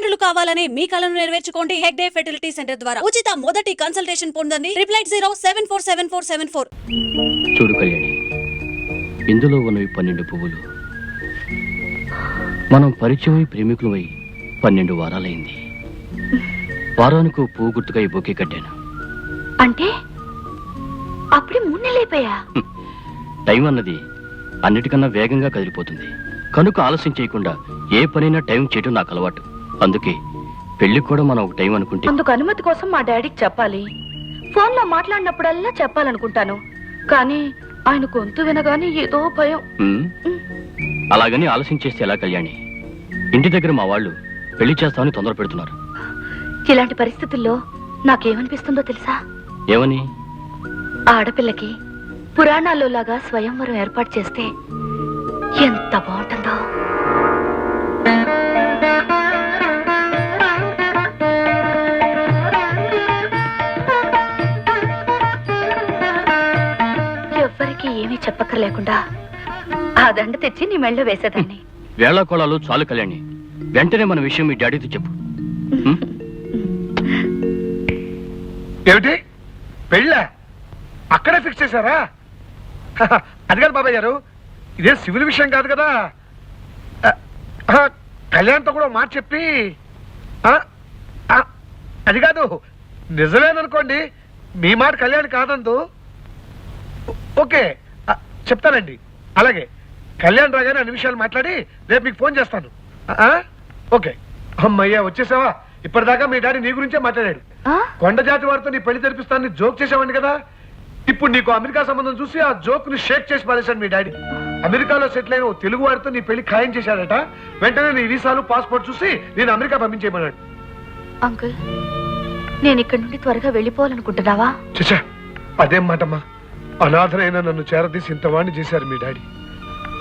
తల్లిదండ్రులు కావాలని మీ కలను నెరవేర్చుకోండి హెగ్డే ఫెర్టిలిటీ సెంటర్ ద్వారా ఉచిత మొదటి కన్సల్టేషన్ పొందండి 8807474474. చూడు కళ్యాణి, ఇందులో ఉన్నవి 12 పువ్వులు. మనం పరిచయమై ప్రేమికులమై 12 వారాలైంది. వారానికి పువ్వు గుర్తుగా ఈ బొకే కట్టాను. అంటే అప్పుడే 3 నెలలైపోయా? టైం అన్నది అన్నిటికన్నా వేగంగా కదిలిపోతుంది కనుక ఆలస్యం చేయకుండా ఏ పనైనా టైం చేయటం నాకు అలవాటు. అందుకే పెళ్లికి కూడా మనం ఒక టైం అనుకుంటే. అందుకు అనుమతి కోసం మా డాడీకి చెప్పాలి. ఫోన్ లో మాట్లాడినప్పుడల్లా చెప్పాలనుకుంటాను, కానీ ఆయన గొంతు వినగానే ఏదో భయం. అలాగని ఆలస్యం చేస్తే ఎలా కళ్యాణి? ఇంటి దగ్గర మా వాళ్ళు పెళ్లి చేస్తామని తొందర పెడుతున్నారు. ఇలాంటి పరిస్థితుల్లో నాకేమనిపిస్తుందో తెలుసా? ఏమని? ఆడపిల్లకి పురాణాల్లో లాగా స్వయంవరం ఏర్పాటు చేస్తే ఎంత బాగుంటుందో. ఎవ్వరికి ఏమీ చెప్పక్కర్లేకుండా ఆ దండ తెచ్చి నీ మెళ్ళో వేసేదాన్ని. వేళ కోళాలు చాలు కళ్యాణి, వెంటనే మన విషయం మీ డాడీతో చెప్పు. ఏమిటి పెళ్ళ అక్కడే ఫిక్స్ చేశారా? అది కాదు బాబాయ్ గారు, ఇదే సివిల్ విషయం కాదు కదా. కళ్యాణ్తో కూడా మాట చెప్పి అది కాదు, నిజమేననుకోండి, మీ మాట కళ్యాణ్ కాదందు. ఓకే చెప్తానండి. అలాగే కళ్యాణ్ రాగానే అన్ని విషయాలు మాట్లాడి రేపు మీకు ఫోన్ చేస్తాను. ఓకే. అమ్మయ్యా వచ్చేసావా? ఇప్పటిదాకా మీ డాడీ నీ గురించే మాట్లాడాడు. కొండ జాతి వారితో నీ పెళ్లి జరిపిస్తానని జోక్ చేసావండి కదా. ఇప్పుడు నీకు అమెరికా సంబంధం చూసి ఆ జోక్ ని షేక్ చేసి పారేశాడు మీ డాడీ. అమెరికాలో సెటిల్ అయిన తెలుగు వారితో నీ పెళ్లి ఖాయం చేశాడట. వెంటనే నీ వీసాలు పాస్పోర్ట్ చూసి నేను అమెరికా పంపించేయమన్నాడు. అంకుల్, నేను ఇక్కడి నుండి త్వరగా వెళ్ళిపోవాలనుకుంటున్నావా? చచ్చా, అదేం మాటమ్మా. అనాథరైన నన్ను చేరదీసి ఇంతవాణ్ణి చేశారు మీ డాడీ.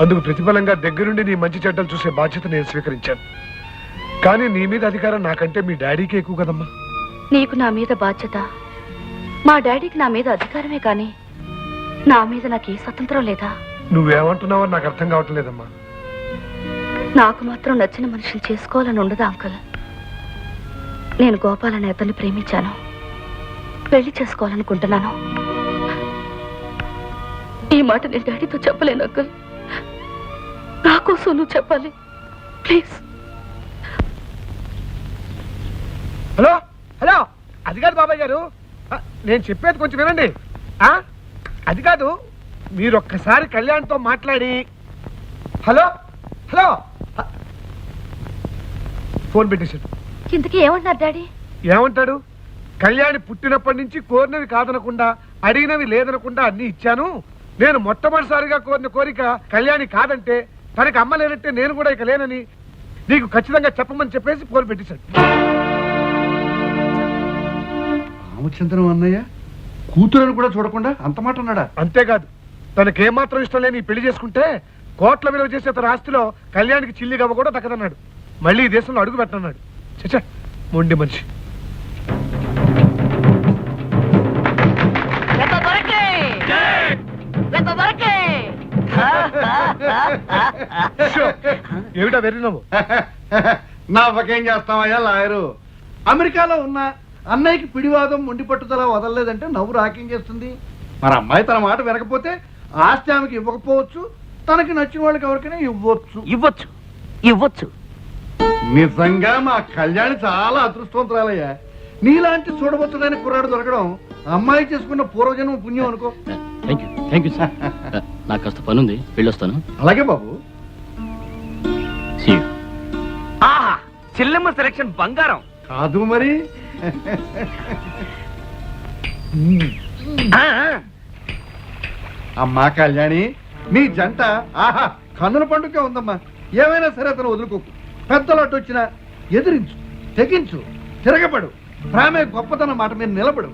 అందుకు ప్రతిఫలంగా దగ్గరుండి నీ మంచి చెడ్డలు చూసే బాధ్యత నేను స్వీకరించాను. కానీ నీ మీద అధికారం నాకంటే మీ డాడీకి ఎక్కువ కదమ్మా. నీకు నా మీద బాధ్యత, మా డాడీకి నా మీద అధికారమే, కానీ నా మీద నాకు ఏ స్వతంత్రం లేదా? నువ్వేమంటున్నావో నాకు అర్థం కావటం లేదమ్మా. నాకు మాత్రం నచ్చిన మనిషిని చేసుకోవాలని ఉండదా అంకుల్? నేను గోపాల్ అనే అతన్ని ప్రేమించాను, పెళ్లి చేసుకోవాలనుకుంటున్నాను. ఈ మాట నేను డాడీతో చెప్పలేను అంకుల్. నా కోసం నువ్వు చెప్పాలి ప్లీజ్. హలో హలో, అది కాదు బాబాయ్ గారు, నేను చెప్పేది కొంచెం వినండి. అది కాదు, మీరు ఒక్కసారి కళ్యాణ్తో మాట్లాడి. హలో హలో, ఫోన్ పెట్టేశాడు. ఇంతకీ ఏమంటున్నారు డాడీ? ఏమంటాడు? కళ్యాణి పుట్టినప్పటి నుంచి కోరినవి కాదనకుండా, అడిగినవి లేదనకుండా అన్ని ఇచ్చాను. నేను మొట్టమొదటిసారిగా కోరిన కోరిక కళ్యాణి కాదంటే, తనకి అమ్మ లేనంటే నేను కూడా ఇక లేనని నీకు ఖచ్చితంగా చెప్పమని చెప్పేసి ఫోన్ పెట్టేశాడు. రామచంద్రం అన్నయ్య కూతురని కూడా చూడకుండా అంత మాట అన్నాడా? అంతేకాదు, తనకేమాత్రం ఇష్టం లేని పెళ్లి చేసుకుంటే కోట్ల విలువ చేసే తన ఆస్తిలో కళ్యాణికి చిల్లి గవ్వ కూడా దక్కదన్నాడు. మళ్ళీ ఈ దేశంలో అడుగు పెట్టన్నాడు. చచ్చా, మొండి మనిషి. ఏమిటా వెర్రినవ్వు? నవ్వకేం చేస్తామయ్యా లాయరు. అమెరికాలో ఉన్న అన్నయ్యకి పిడివాదం మొండి పట్టుదల వదలలేదంటే నవ్వు రాకేం చేస్తుంది? మన అమ్మాయి తన మాట వినకపోతే ఆస్తి ఆమెకి ఇవ్వకపోవచ్చు, తనకి నచ్చిన వాళ్ళకి ఎవరికైనా ఇవ్వచ్చు. నిజంగా మా కళ్యాణి చాలా అదృష్టవంతురాలయ్యా. నీలాంటి చూడవచ్చుడైన కుర్రాడు దొరకడం అమ్మాయి చేసుకున్న పూర్వజన్మ పుణ్యం అనుకో. Thank you sir. నాకు కాస్త పని ఉంది, వెళ్ళొస్తాను. అలాగే బాబు. చెల్లెమ్మ సెలక్షన్ బంగారం కాదు మరి. అమ్మా కళ్యాణి, నీ జంట ఆహా కన్నుల పండుగ ఉందమ్మా. ఏమైనా సరే అతను వదులుకోకు. పెద్దలు వచ్చినా ఎదిరించు, తెగించు, తిరగబడు. ప్రేమే గొప్పతనం మాట మీద నిలబడు.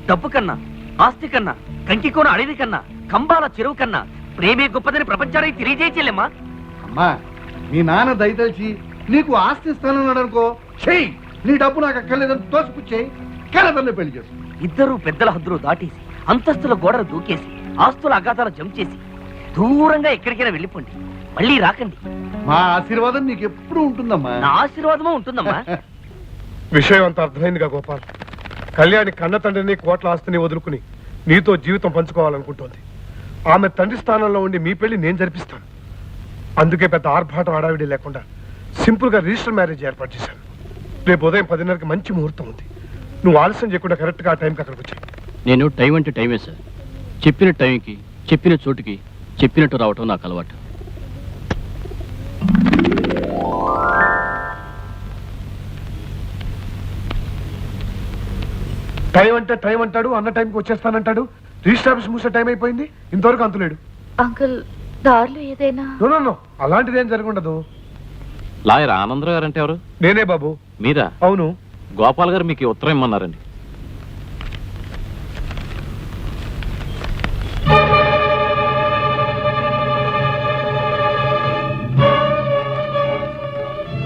డబ్బు కన్నా, ఆస్తి కన్నా, కంకి కోన అడవి కన్నా, కంబాల చెరువు కన్నా ప్రేమే గొప్పదని ప్రపంచానికి తెలియజేయలేమ్మా. అమ్మా, మీ నాన్న దయతలిచి నీకు ఆస్తి ఇస్తానన్నాడు అనుకో, చెయ్యి. నీ డబ్బు నాకు అక్కర్లేదని తోసిపుచ్చేయి, కలదల్ని పెళ్లి చేసు. ఇద్దరు పెద్దల హద్దులు దాటేసి, అంతస్తుల గోడలు దూకేసి, ఆస్తుల అగాధాలు జంప్ చేసి దూరంగా ఎక్కడికైనా వెళ్ళిపోండి, మళ్ళీ రాకండి. మా ఆశీర్వాదం నీకు ఎప్పుడు ఉంటుందమ్మా. నా ఆశీర్వాదమా ఉంటుందమ్మా. విషయం అంత అర్థమైందిగా గోపాల్. కళ్యాణి కన్న తండ్రిని కోట్ల ఆస్తిని వదులుకుని నీతో జీవితం పంచుకోవాలనుకుంటోంది. ఆమె తండ్రి స్థానంలో ఉండి మీ పెళ్లి నేను జరిపిస్తాను. అందుకే పెద్ద ఆర్భాటం హడావిడి లేకుండా సింపుల్ గా రిజిస్టర్ మ్యారేజ్ ఏర్పాటు చేశాను. రేపు ఉదయం 10:30కి మంచి ముహూర్తం ఉంది. నువ్వు ఆలస్యం చేయకుండా కరెక్ట్ గా ఆ టైంకి అక్కడికి వచ్చాయి. నేను టైం అంటే టైమే సార్. చెప్పిన టైంకి చెప్పిన చోటుకి చెప్పినట్టు రావటం నాకు అలవాటు. టైం అంటే టైం అంటాడు, అన్న టైంకి వచ్చేస్తానంటాడు. రిజిస్టర్ ఆఫీస్ మూసే టైం అయిపోయింది, ఇంతవరకు అంతులేడు. అంకుల్ దారిలో ఏదైనా నో అలాంటిది ఏం జరగundదు. లాయర్ ఆనందరావు గారు అంటే ఎవరు? నేనే బాబు. మీరా? అవును. గోపాల్ గారు మీకు ఈ ఉత్తరం ఇమ్మన్నారండి.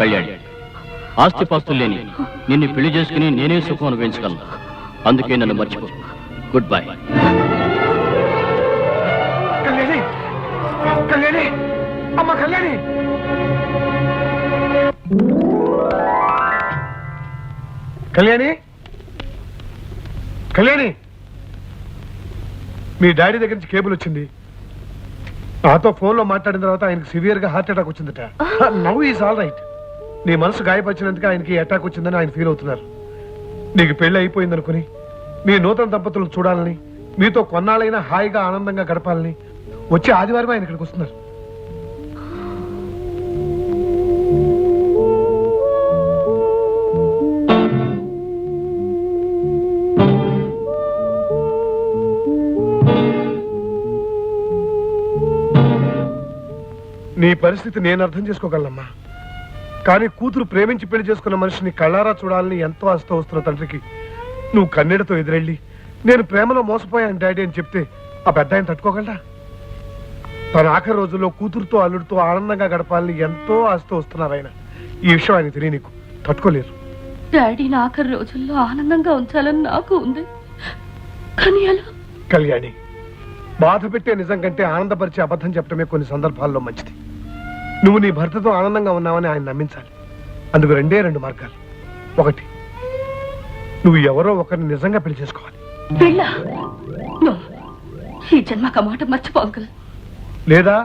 కళ్యాణి, ఆస్తిపాస్తులు లేని నిన్ను పెళ్లి చేసుకుని నేనే సుఖం అనుభవించగలను. అందుకే నన్ను మర్చిపో. Good bye. కళ్యాణి, కళ్యాణి, అమ్మ కళ్యాణి. కళ్యాణి, కళ్యాణి, మీ డాడీ దగ్గర నుంచి కేబుల్ వచ్చింది. నాతో ఫోన్లో మాట్లాడిన తర్వాత ఆయనకి సివియర్ గా హార్ట్ అటాక్ వచ్చిందట. Now is all right. నీ మనసు గాయపరిచినందుకు ఆయనకి అటాక్ వచ్చిందని ఆయన ఫీల్ అవుతున్నారు. నీకు పెళ్లి అయిపోయిందనుకుని మీ నూతన దంపతులను చూడాలని, మీతో కొన్నాళ్ళైనా హాయిగా ఆనందంగా గడపాలని వచ్చి ఆదివారం ఆయన ఇక్కడికి వస్తున్నారు. నీ పరిస్థితి నేను అర్థం చేసుకోగలనమ్మా. కానీ కూతురు ప్రేమించి పెళ్లి చేసుకున్న మనిషిని కళ్ళారా చూడాలని ఎంతో ఆస్తో వస్తున్న తండ్రికి నువ్వు కన్నీడతో ఎదురెళ్ళి నేను ప్రేమలో మోసపోయాను డాడీ అని చెప్తే ఆ పెద్ద ఆయన తట్టుకోగలరా? తన ఆఖరి రోజుల్లో కూతురుతో అల్లుడితో ఆనందంగా గడపాలని ఎంతో ఆస్తో వస్తున్నారు ఆయన. ఈ విషయం ఆయన తెలియ నీకు తట్టుకోలేరు. డాడీని ఆఖరి రోజుల్లో ఆనందంగా ఉంచాలని నాకు ఉంది, కానీ అలా. కళ్యాణి, బాధ పెట్టే నిజం కంటే ఆనందపరిచే అబద్ధం చెప్పడమే కొన్ని సందర్భాల్లో మంచిది. నువ్వు నీ భర్తతో ఆనందంగా ఉన్నావని ఆయన నమ్మించాలి. అందుకు రెండు మార్గాలు. ఒకటి, నువ్వు ఎవరో ఒకరిని నిజంగా పెళ్లి చేసుకోవాలి. పెళ్ళా? నో, ఈ జన్మక మాట మర్చిపో అంకుల్. లేదా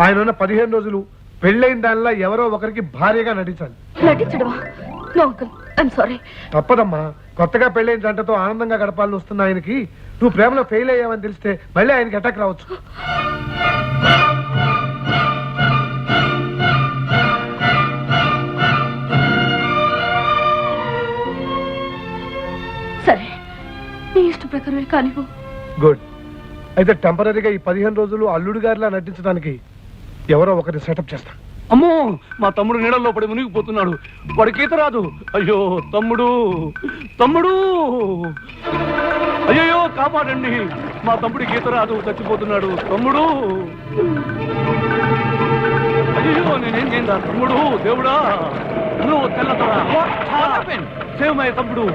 ఆయన ఉన్న 15 రోజులు పెళ్ళైన దానిలా ఎవరో ఒకరికి భార్యగా నటించాలి. నటించడమా? No uncle, I'm sorry. తప్పదమ్మా. కొత్తగా పెళ్ళైన జంటతో ఆనందంగా గడపాలని వస్తున్న ఆయనకి నువ్వు ప్రేమలో ఫెయిల్ అయ్యావని తెలిస్తే మళ్ళీ ఆయనకి అటాక్ రావచ్చు. సరే, నీ ఇష్ట ప్రకారమే కానివ్వు. గుడ్. అయితే టెంపరీగా ఈ 15 రోజులు అల్లుడు గారిలా నటించడానికి ఎవరో ఒకరిని సెటప్ చేస్తాను. అమ్మో, మా తమ్ముడు నీళ్ళల్లో పడి మునిగిపోతున్నాడు. వాడికి ఈత రాదు. అయ్యో తమ్ముడు, తమ్ముడు, అయ్యో కాపాడండి. మా తమ్ముడికి ఈత రాదు, చచ్చిపోతున్నాడు. తమ్ముడు, అయ్యో నేనేం చేయండి తమ్ముడు, దేవుడా నువ్వు తెల్లతోరా. సేవ్ మై తమ్ముడు.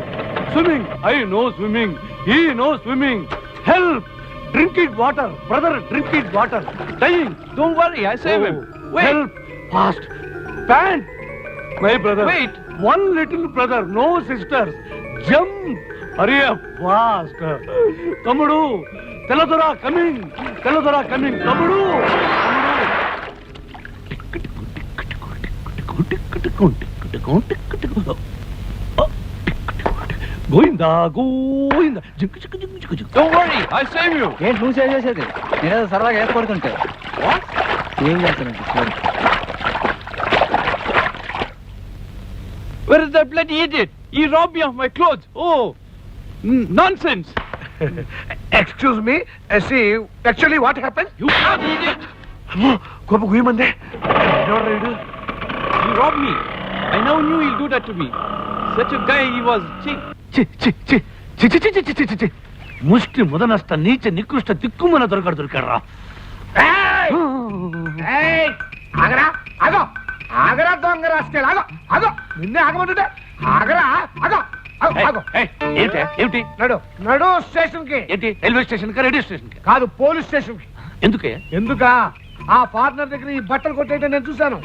స్విమ్మింగ్, ఐ నో స్విమ్మింగ్, ఈ no swimming. Help, drinking water, brother drinking water, dying. Don't worry, I save him. Help, fast, pant, my brother, wait, one little brother, no sisters, jump, hurry up, fast. తమ్ముడు, తెల్లదొర coming, తెల్లదొర coming, తమ్ముడు. గోయిందా గోయిందా. Don't worry, I save you. ఏంటి నువ్వు save చేసేది? నేనేదో సరదాగా ఏర్పడుతుంటే ఏం చేస్తానంటే. Where is that bloody idiot? He robbed me of my clothes. Oh, nonsense. Excuse me, see, actually what happened? You bloody idiot. కోప గుయ్యమందే. He robbed me. I never knew he'll do that to me. Such a guy he was. ముష్టి ముదనష్ట నీచ నికృష్ట దిక్కుమన దొరకరా. ఆగరా, ఆగో, ఆగరా దొంగ rascal, ఆగో, ఆగో, నిన్నే ఆగమంటుంటే. ఆగరా, ఆగో, ఆగో. ఏమిటి నడు, నడు స్టేషన్ కి. ఏంటి? రైల్వే స్టేషన్ కా, రేడియో స్టేషన్ కా? కాదు, పోలీస్ స్టేషన్ కి. ఎందుకే? ఎందుకా? ఆ ఫారినర్ దగ్గర ఈ బట్టలు కొట్టేయటం నేను చూశాను.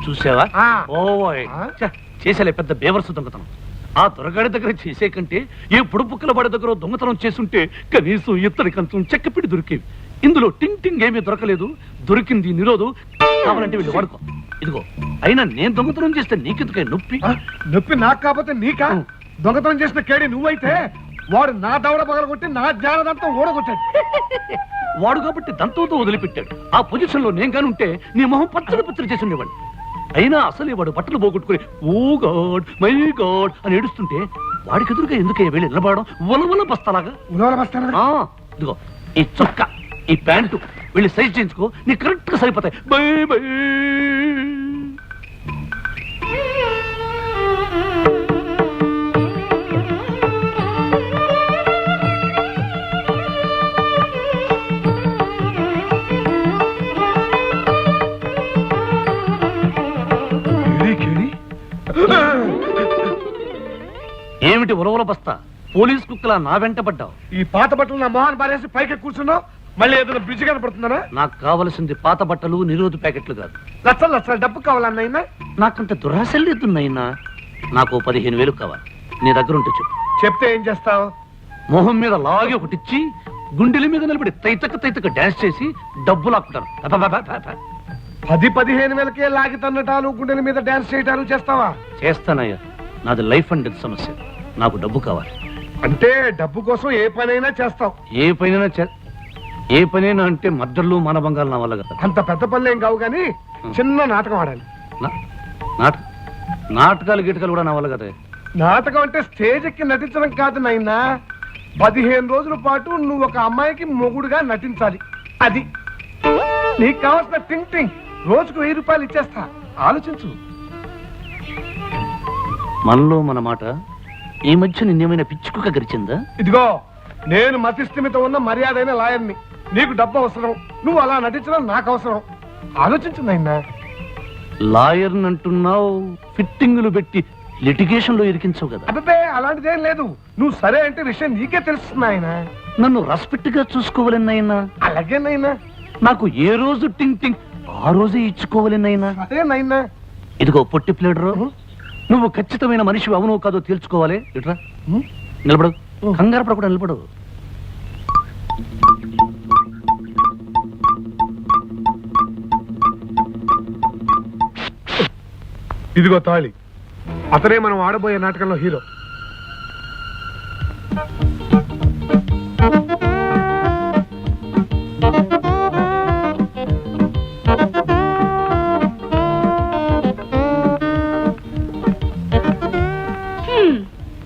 చూసావా ఆ. ఓయ్ ఆ? చేసేలే పెద్ద బేవర్సు దొంగతనం. ఆ దొరగాడి దగ్గర చేసే కంటే ఏ పుడుపుక్కల వాడి దగ్గర దొంగతనం చేసుంటే కనీసం ఇత్తడి కంచం చెక్కపిడి దొరికేవి. ఇందులో టింగ్ టింగ్ ఏమీ దొరకలేదు. దొరికింది నిరోధు. కావాలంటే వీళ్ళు వాడుకో. ఇదిగో అయినా నేను దొంగతనం చేస్తే నీకెందుకే నొప్పి? ఆ, నొప్పి నాకు కాకపోతే నీకా? దొంగతనం చేసిన కేడి నువ్వైతే వాడు నా దవడ పగలగొట్టి నా జ్ఞానదంతా ఓడగొట్టాడు. వాడు కాబట్టి దంతంతో వదిలిపెట్టాడు. ఆ పొజిషన్ లో నేను కానుంటే నీ మొహం పచ్చడి పచ్చడి చేసి ఉండేవాడిని. అయినా అసలే వాడు బట్టలు పోగొట్టుకుని ఓ గాడ్ మై గాడ్ అని ఏడుస్తుంటే వాడికి ఎదురుగా ఎందుకే వెళ్ళి నిలబడడం ఉలవల బస్తాలాగా? ఉలవల బస్తానా? ఆ, ఇదిగో ఈ చొక్కా ఈ ప్యాంటు వెళ్ళి సైజ్ చేయించుకో, నీకు కరెక్ట్ గా సరిపోతాయి. Bye bye. కేడి, కేడి. ఏమిటి ఉలవల బస్తా? పోలీస్ కుక్కలా నా వెంట పడ్డావు. ఈ పాత బట్టలు నా మొహాన్ని పారేసి పైకి కూర్చున్నావు. మళ్ళీ ఏదైనా బ్రిడ్జ్ కనపడుతుందా? నాకు కావలసింది పాత బట్టలు నిరోధు ప్యాకెట్లు కాదు. లక్షలు లక్షలు డబ్బు కావాలన్నైనా? నాకంత దురాశలు లేదున్నాయినా. నాకు 15,000 కావాలి. నీ దగ్గర ఉంటే చెప్పు. చెప్తే ఏం చేస్తావు? మొహం మీద లాగి ఒకటిచ్చి గుండెల మీద నిలబడి తైతక తైతక డాన్స్ చేసి డబ్బు లాక్కుంటాను. 10-15 వేలకే లాగి తన్నటాలు, గుండెల మీద డాన్స్ చేయటాలు చేస్తావా? చేస్తానయ్యా. నాది లైఫ్ అండ్ డెత్ సమస్య. నాకు డబ్బు కావాలి. అంటే డబ్బు కోసం ఏ పనైనా చేస్తావు? ఏ పనైనా అంటే మద్దర్లు మానభంగాలు నా వల్ల కదా. అంత పెద్ద పనులు ఏం కావు కానీ చిన్న నాటకం ఆడాలి. నాటకాలు గిటకాలు కూడా నా వల్ల కదా. నాటకం అంటే స్టేజ్ ఎక్కి నటించడం కాదు నాయనా. 15 రోజుల పాటు నువ్వు ఒక అమ్మాయికి మొగుడుగా నటించాలి. అది నీకు కావాల్సిన టింగ్ టింగ్. రోజుకు 1000 రూపాయలు ఇచ్చేస్తా. ఆలోచించు. మనలో మన మాట ఈ మధ్య నిన్నేమైనా పిచ్చుకుక గరిచిందా? ఇదిగో నేను మతిస్థిమిత ఉన్న మర్యాదైన లాయర్ని. నీకు డబ్బు అవసరం, నువ్వు అలా నటించడం నాకు అవసరం. ఆలోచించు నాయనా. లాయర్ అంటున్నావు, ఫిట్టింగులు పెట్టి లిటిగేషన్ లో ఇరికించవు కదా. అబ్బే అలాంటిదేం లేదు. నువ్వు సరే అంటే విషయం నీకే తెలుస్తుంది ఆయన. నన్ను రెస్పెక్ట్ గా చూసుకోవాలన్నైనా. అలాగే నైనా. నాకు ఏ రోజు టింగ్ టింగ్ ఆ రోజే ఇచ్చుకోవాలన్నైనా. అదే నైనా. ఇదిగో పొట్టి ప్లేడరు, నువ్వు ఖచ్చితమైన మనిషి అవునో కాదో తేల్చుకోవాలి. ఇట్రా నిలబడు. కంగారు పడకుండా నిలబడు. ఇదిగో తాళి. అతనే మనం ఆడబోయే నాటకంలో హీరో.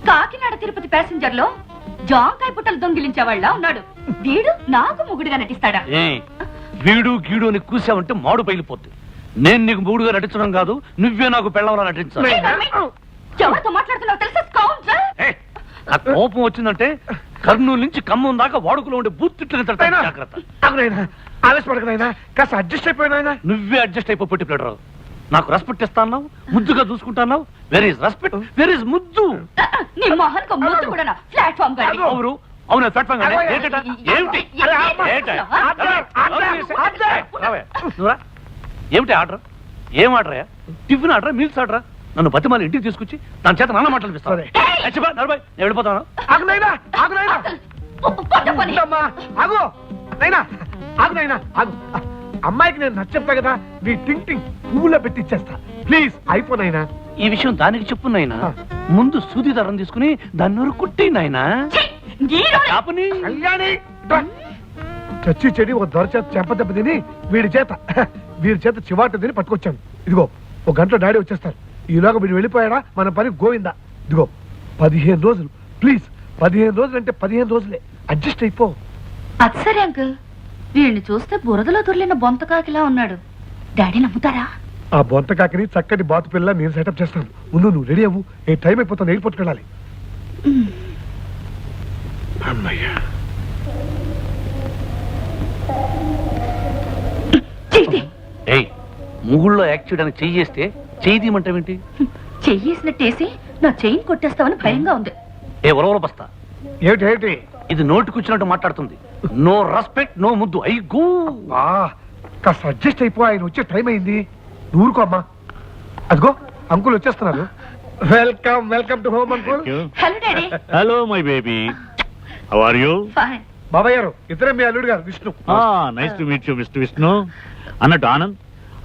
కాకినాడ తిరుపతి ప్యాసింజర్ లో జాంకాయ పుట్టలు దొంగిలించేవాళ్ళ ఉన్నాడు. వీడు నాకు ముగుడుగా నటిస్తాడా? వీడు గీడు అని కూసావంటే మాడు పైలిపోద్ది. నేను నీకు మూడుగా నటించడం కాదు, నువ్వే నాకు పెళ్ళవలా నటించాలి. ఎవరితో మాట్లాడుతున్నావు తెలుసా? స్కౌంటర్. నా కోపం వచ్చిందంటే కర్నూలు నుంచి ఖమ్మం దాకా వాడుకలో ఉండే బూత్తిట్లు జాగ్రత్త. ఆలస్యపడకనైనా కాస్త అడ్జస్ట్ అయిపోయినా. నువ్వే అడ్జస్ట్ అయిపో పొట్టి ప్లేడరు. నాకు రెస్పెక్ట్ ఇస్తాన్నావు, ముద్దుగా చూసుకుంటాన్నావు. Where is respect, where is ముద్దు? నీ మొహన్కు ముద్దు కూడా ప్లాట్ఫామ్ గాడి. అవును అవునా ప్లాట్ఫామ్ ఏమిటి? ఏమిటి ఆర్డర్? ఏం order? Tiffin order, meals order? నన్ను బతిమాలి ఇంటికి తీసుకొచ్చి దాని చేత నాన్న మాట్లాడిపిస్తాను. నేను వెళ్ళిపోతాను. అమ్మాయికి నేను నచ్చప్పా కదా, నీ టింగ్ టింగ్ పువ్వులో పెట్టి ఇచ్చేస్తా. ప్లీజ్ అయిపోయినా. ఈ విషయం దానికి చెప్పు నాయనా. ముందు సూది దారం తీసుకుని దాన్ని నూరు కుట్టి నాయనా. కళ్యాణి చచ్చి చెడి ఒక దొర చేత చెంపదెబ్బ తిని వీడి చేత చివాట తిని పట్టుకొచ్చాను. ఇదిగో ఒక గంటలో డాడీ వచ్చేస్తారు. ఈలోగా వీడు వెళ్ళిపోయాడా మన పని గోవిందా. ఇదిగో 15 రోజులు ప్లీజ్. 15 రోజులు అంటే 15 రోజులే. అడ్జస్ట్ అయిపో. అది సరే అంకుల్. వీడిని చూస్తే బురదలో దొర్లిన బొంతకాకిలా ఉన్నాడు. డాడీ నమ్ముతారా? ఆ బొంతకాకిని చక్కటి బాతు పిల్ల నేను సెటప్ చేస్తాను. ముందు నువ్వు రెడీ అవ్వు. ఏ టైం అయిపోతుంది, ఎయిర్పోర్ట్కి వెళ్ళాలి. అమ్మయ్యా. ముగుళ్ళో యాక్ట్ చేయడానికి చెయ్యేస్తే చెయ్యి తీయమంటావేంటి? చెయ్యేసినట్టేసి నా చెయ్యి కొట్టేస్తావని భయంగా ఉంది. ఏ ఉరవల బస్తా. ఏమిటి ఇది నోటికొచ్చినట్టు మాట్లాడుతుంది. నో రెస్పెక్ట్, నో ముద్దు. I go. కాస్త అడ్జస్ట్ అయిపో. ఆయన వచ్చే టైం అయింది. ఊరుకో అమ్మా. అదిగో అంకుల్ వచ్చేస్తున్నారు. Welcome welcome to home uncle. Hello daddy. Hello my baby, how are you? Fine. బాబాయ్ గారు ఇద్దరే మీ అల్లుడు గారు Vishnu. Nice to meet you mister Vishnu. అన్నట్టు ఆనంద్,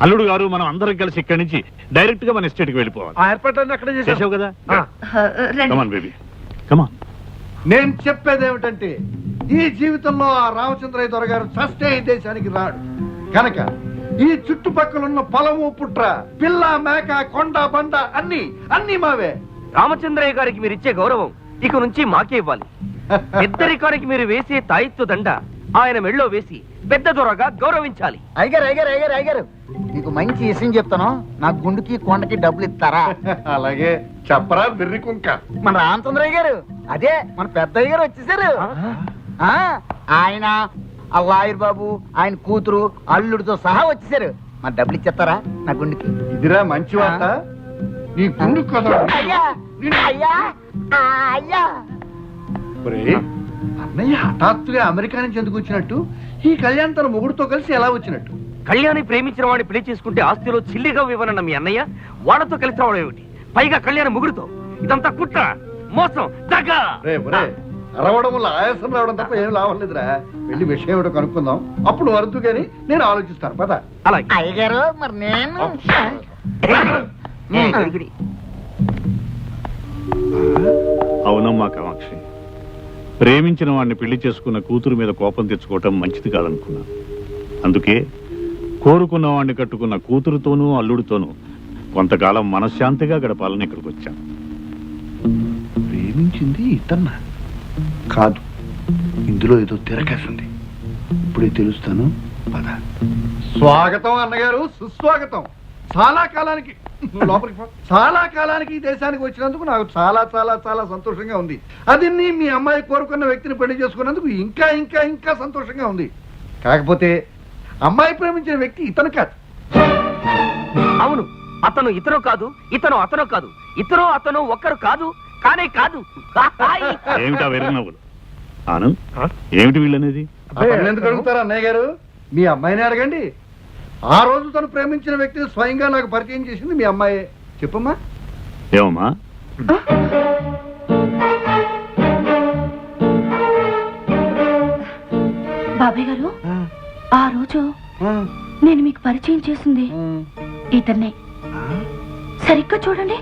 అల్లుడు గారు మనం అందరం కలిసి ఇక్కడి నుంచి డైరెక్ట్ గా మన ఎస్టేట్ కి వెళ్ళిపోవాలి. ఆ ఏర్పాట్లన్నీ అక్కడే చేశారు. చేసావు కదా? రండి. కమాన్ బేబీ, కమాన్. నేను చెప్పేది ఏమిటంటే ఈ జీవితంలో ఆ రామచంద్రయ్య దొరగారు చస్తే ఈ దేశానికి రాడు కనుక ఈ చుట్టుపక్కల ఉన్న పొలము పుట్ర పిల్ల మేక కొండ బండ అన్ని మావే. రామచంద్రయ్య గారికి మీరు ఇచ్చే గౌరవం ఇక నుంచి మాకే ఇవ్వాలి. పెద్దరికానికి మీరు వేసే తాయిత్తు దండ ఆయన మెళ్ళో వేసి పెద్ద దొరగా గౌరవించాలి. అయ్యగారు మీకు మంచి విషయం చెప్తాను. నా గుండుకి కొండకి డబ్బులు ఇస్తారా? అలాగే చెప్పరా బిర్రి కుంక. మన రామచంద్రయ్య గారు, అదే మన పెద్దయ్య గారు వచ్చేసారు. ఆయన ఆ లాయర్ బాబు, ఆయన కూతురు, అల్లుడితో సహా వచ్చేసారు. మరి డబ్బులు ఇచ్చేస్తారా నా గుండుకి? ఇదిరా మంచి వార్త. నీ గుండు కదా ఒరేయ్, అన్నయ్య హఠాత్తుగా అమెరికా నుంచి ఎందుకు వచ్చినట్టు? ఈ కళ్యాణ్ తన మొగుడుతో కలిసి ఎలా వచ్చినట్టు? కళ్యాణి ప్రేమించిన వాడిని పెళ్లి చేసుకుంటే ఆస్తిలో చిల్లిగా ఇవ్వనన్న మీ అన్నయ్య వాళ్ళతో కలిసి రావడం ఏమిటి? పైగా కళ్యాణ ముగుడుతో. ఇదంతా కుట్ర, మోసం, దగ్గ. అరవడం వల్ల ఆయాసం రావడం తప్ప ఏం లాభం లేదురా. వెళ్ళి విషయం ఏమిటో కనుక్కుందాం, అప్పుడు వరదు గాని నేను ఆలోచిస్తాను. పద. అలాగే. అయ్యగారు మరి నేను అవునమ్మా కామాక్షి, ప్రేమించిన వాడిని పెళ్లి చేసుకున్న కూతురు మీద కోపం తెచ్చుకోవటం మంచిది కాదనుకున్నా. అందుకే కోరుకున్న వాడిని కట్టుకున్న కూతురుతోనూ అల్లుడితోనూ కొంతకాలం మనశ్శాంతిగా గడపాలని ఇక్కడికి వచ్చాను. ప్రేమించింది ఇతన్నా కాదు, ఇందులో ఏదో తిరగేసింది. ఇప్పుడే తెలుస్తాను. పద. స్వాగతం అన్నగారు, సుస్వాగతం. చాలా కాలానికి లోపలికి పో. చాలా కాలానికి ఈ దేశానికి వచ్చినందుకు నాకు చాలా చాలా చాలా సంతోషంగా ఉంది. అది మీ అమ్మాయి కోరుకున్న వ్యక్తిని పెళ్లి చేసుకున్నందుకు ఇంకా ఇంకా ఇంకా సంతోషంగా ఉంది. కాకపోతే అమ్మాయి ప్రేమించిన వ్యక్తి ఇతను కాదు. అవును, అతను ఇతను కాదు, ఇతను అతను కాదు, ఇతను అతను ఒక్కరు కాదు, కానే కాదు. ఏమిటా వెర్రినవ్వులు? ఆనంద్, ఏమిటి వీళ్ళనేది? ఎందుకు అడుగుతారు అన్నయ్య గారు? మీ అమ్మాయిని అడగండి. ఆ రోజు తను ప్రేమించిన వ్యక్తిని స్వయంగా నాకు పరిచయం చేసింది మీ అమ్మాయే. చెప్పమ్మా. ఏమమ్మా? బాబాయ్ గారు, ఆ రోజు నేను మీకు పరిచయం చేసింది ఇతన్నే. సరిగ్గా చూడండి.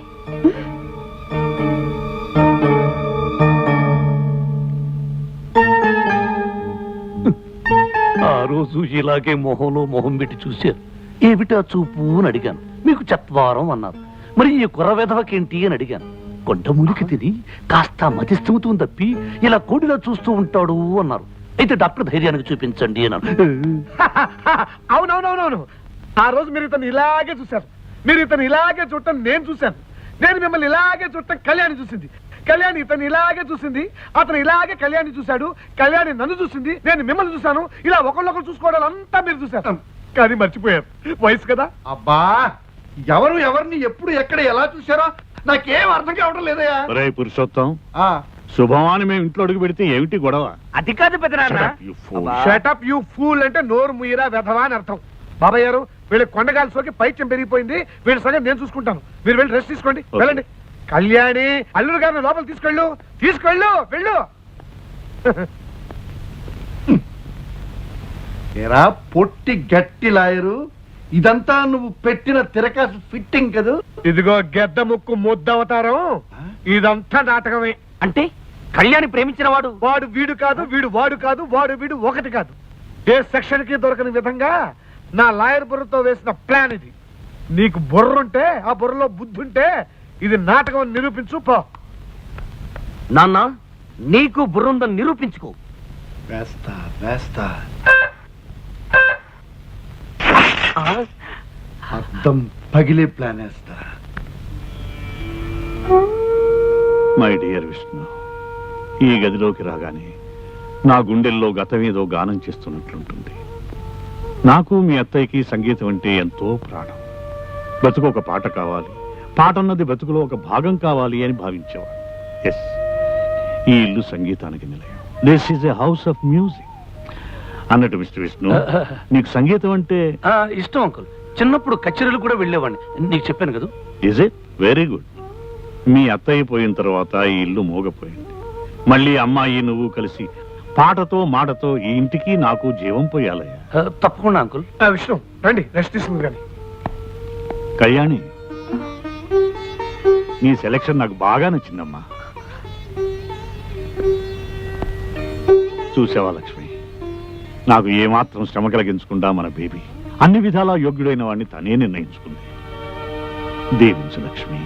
ఆ రోజు ఇలాగే మొహంలో మొహం పెట్టి చూశారు. ఏమిటా చూపు అని అడిగాను. మీకు చత్వారం అన్నారు. మరి ఈ కుర్ర వెధవకేంటి అని అడిగాను. కొండమూలికి తిని కాస్త మతిస్థిమతం తప్పి ఇలా కోడిలా చూస్తూ ఉంటాడు అన్నారు. అయితే డాక్టర్ ధైర్యానికి చూపించండి అన్నారు. అవునవునవునవును, ఆ రోజు మీరు ఇతను ఇలాగే చూశారు. మీరు ఇతను ఇలాగే చూడటం నేను చూశాను. నేను మిమ్మల్ని ఇలాగే చూడటం కళ్యాణి చూసింది. కళ్యాణి ఇతను ఇలాగే చూసింది. అతను ఇలాగే కళ్యాణి చూశాడు. కళ్యాణి నన్ను చూసింది, నేను మిమ్మల్ని చూశాను. ఇలా ఒకళ్ళొకరు చూసుకోవడం అంతా మీరు చూశారు. కానీ మర్చిపోయారు, వయసు కదా. అబ్బా, ఎవరు ఎవరిని ఎప్పుడు ఎక్కడ ఎలా చూశారో నాకేం అర్థం కావడం లేదయా. ఒరే పురుషోత్తం, శుభమాని మేము ఇంట్లో అడుగు పెడితే ఏమిటి గొడవ? అది కాదు పెద్దనాన్న. షటప్ యూ ఫూల్ అంటే నోరు ముయ్యరా వెధవా అని అర్థం. బాబాయ్ గారు, వీళ్ళ కొండగాలి సోకి పైత్యం పెరిగిపోయింది. వీళ్ళ సగం నేను చూసుకుంటాను. మీరు వెళ్ళి రెస్ట్ తీసుకోండి. వెళ్ళండి. కళ్యాణి, అల్లుడు గారిని లోపల తీసుకెళ్ళు. వెళ్ళు. ఏరా పొట్టి గట్టి లాయరు, ఇదంతా నువ్వు పెట్టిన తిరకాసు ఫిట్టింగ్ కదూ? ఇదిగో గెద్ద ముక్కు ముద్దవతారం, ఇదంతా నాటకమే. అంటే కళ్యాణి ప్రేమించిన వాడు వాడు వీడు కాదు, వీడు వాడు కాదు, వాడు వీడు ఒకటి కాదు. ఏ సెక్షన్ కి దొరకని విధంగా నా లాయర్ బుర్రతో వేసిన ప్లాన్ ఇది. నీకు బుర్రుంటే, ఆ బుర్రలో బుద్ధి ఉంటే ఇది నాటకం అని నిరూపించు పో. నాన్న, నీకు బుర్రుందని నిరూపించుకో. వేస్తా అర్థం పగిలే ప్లాన్ వేస్తా. మై డియర్ విష్ణు, ఈ గదిలోకి రాగానే నా గుండెల్లో గతమేదో గానం చేస్తున్నట్లుంటుంది. నాకు మీ అత్తయ్యకి సంగీతం అంటే ఎంతో ప్రాణం. బతుకు ఒక పాట కావాలి, పాట అన్నది బతుకులో ఒక భాగం కావాలి అని భావించేవాడు. ఎస్, ఈ ఇల్లు సంగీతానికి నిలయం. This is a house of music. అన్నట్టు మిస్టర్ విష్ణు, నీకు సంగీతం అంటే ఇష్టం అంకుల్. చిన్నప్పుడు కచేరీలు కూడా వెళ్ళేవాడిని, నీకు చెప్పాను కదా. Is it very good. మీ అత్తయ్య పోయిన తర్వాత ఈ ఇల్లు మోగపోయింది. మళ్ళీ అమ్మాయి నువ్వు కలిసి పాటతో మాటతో ఈ ఇంటికి నాకు జీవం పోయాలయ్యా. తప్పకుండా అంకుల్. విష్ణు రండి, రెస్ట్ తీసుకుంది కానీ. కళ్యాణి, నీ సెలక్షన్ నాకు బాగా నచ్చిందమ్మా. చూసావా లక్ష్మి, నాకు ఏమాత్రం శ్రమ కలిగించకుండా మన బేబీ అన్ని విధాలా యోగ్యుడైన వాడిని తనే నిర్ణయించుకుంది. దీవించు లక్ష్మి.